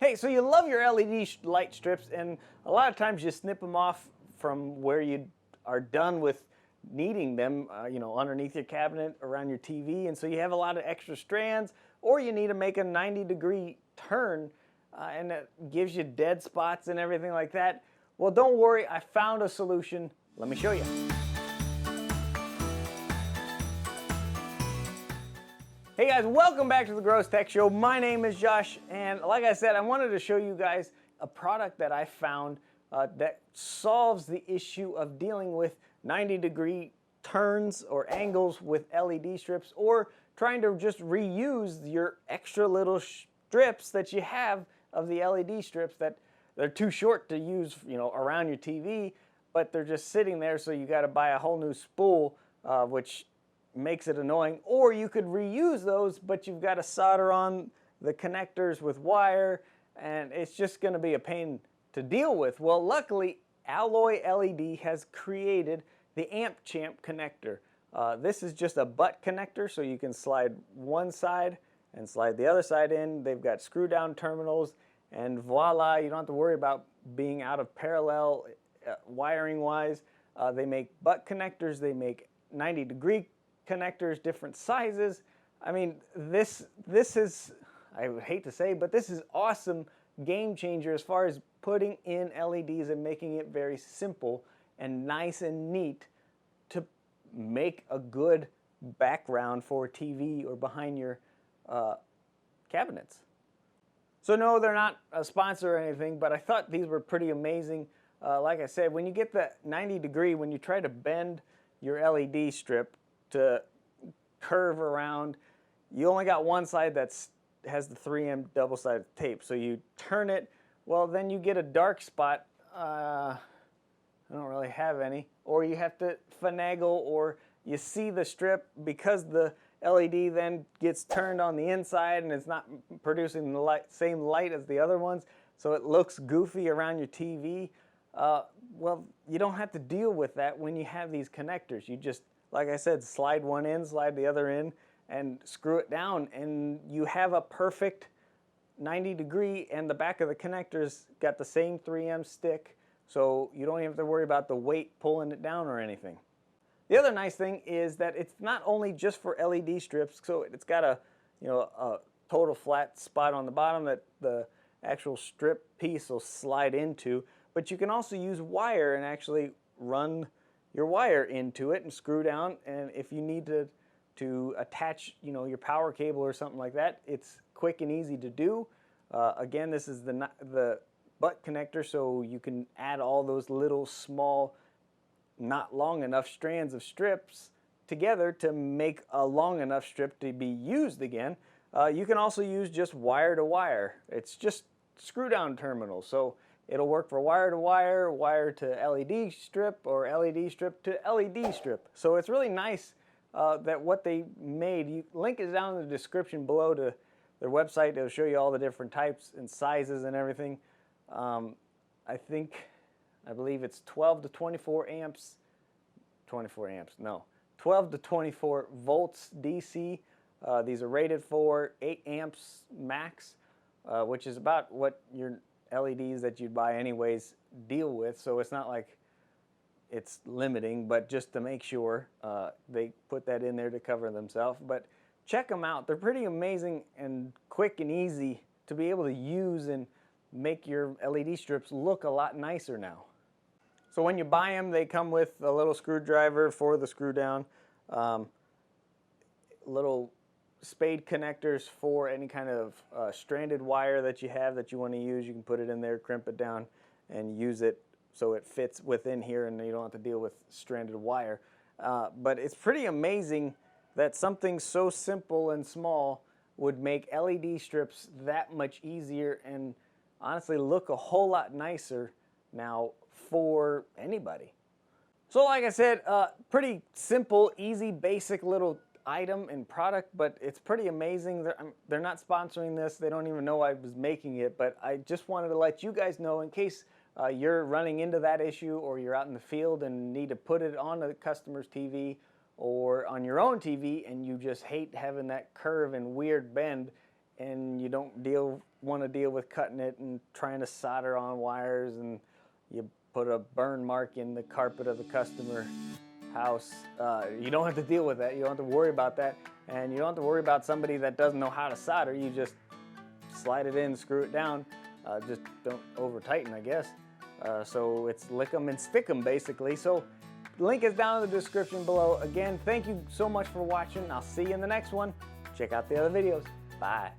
Hey, so you love your LED light strips, and a lot of times you snip them off from where you are done with needing them, underneath your cabinet, around your TV, and so you have a lot of extra strands, or you need to make a 90-degree turn, and it gives you dead spots and everything like that. Well, don't worry, I found a solution. Let me show you. Hey guys, welcome back to the Gross Tech Show. My name is Josh, and like I said, I wanted to show you guys a product that I found that solves the issue of dealing with 90-degree turns or angles with LED strips, or trying to just reuse your extra little strips that you have of the LED strips that they're too short to use, around your TV, but they're just sitting there, so you got to buy a whole new spool, which makes it annoying. Or you could reuse those, but you've got to solder on the connectors with wire, and it's just going to be a pain to deal with. Well, luckily, AlloyLED has created the Amp Champ connector. This is just a butt connector, so you can slide one side and slide the other side in. They've got screw down terminals, and voila, you don't have to worry about being out of parallel wiring wise. They make butt connectors, they make 90-degree connectors, different sizes. I mean, this is, I would hate to say, but this is awesome, game changer as far as putting in LEDs and making it very simple and nice and neat to make a good background for TV or behind your cabinets. So no, they're not a sponsor or anything, but I thought these were pretty amazing. Like I said, when you get the 90-degree, when you try to bend your LED strip to curve around, you only got one side that has the 3M double-sided tape. So you turn it, well, then you get a dark spot. I don't really have any. Or you have to finagle, or you see the strip because the LED then gets turned on the inside and it's not producing the same light as the other ones, so it looks goofy around your TV. Well, you don't have to deal with that when you have these connectors. You just, like I said, slide one in, slide the other in, and screw it down, and you have a perfect 90-degree, and the back of the connector's got the same 3M stick, so you don't even have to worry about the weight pulling it down or anything. The other nice thing is that it's not only just for LED strips, so it's got a total flat spot on the bottom that the actual strip piece will slide into, but you can also use wire and actually run your wire into it and screw down, and if you need to attach your power cable or something like that, it's quick and easy to do. Again, this is the butt connector, so you can add all those little small, not long enough strands of strips together to make a long enough strip to be used again. You can also use just wire to wire. It's just screw down terminals, so it'll work for wire to wire, wire to LED strip, or LED strip to LED strip. So it's really nice that what they made. Link is down in the description below to their website. It'll show you all the different types and sizes and everything. I believe it's 12 to 24 amps, 12 to 24 volts DC. These are rated for 8 amps max, which is about what your LEDs that you'd buy anyways deal with, so it's not like it's limiting, but just to make sure, they put that in there to cover themselves. But check them out. They're pretty amazing and quick and easy to be able to use and make your LED strips look a lot nicer now. So when you buy them, they come with a little screwdriver for the screw down, little spade connectors for any kind of stranded wire that you have that you want to use. You can put it in there, crimp it down, and use it so it fits within here and you don't have to deal with stranded wire. But it's pretty amazing that something so simple and small would make LED strips that much easier and honestly look a whole lot nicer now for anybody. So like I said, pretty simple, easy, basic little item and product, but it's pretty amazing. They're not sponsoring this. They don't even know I was making it, but I just wanted to let you guys know in case you're running into that issue, or you're out in the field and need to put it on a customer's TV or on your own TV and you just hate having that curve and weird bend. and you don't want to deal with cutting it and trying to solder on wires, and you put a burn mark in the carpet of the customer house. You don't have to deal with that. You don't have to worry about that, and you don't have to worry about somebody that doesn't know how to solder. You just slide it in, screw it down, just don't over tighten, I guess. So it's lick 'em and stick 'em basically. So link is down in the description below. Again, thank you so much for watching. I'll see you in the next one. Check out the other videos. Bye.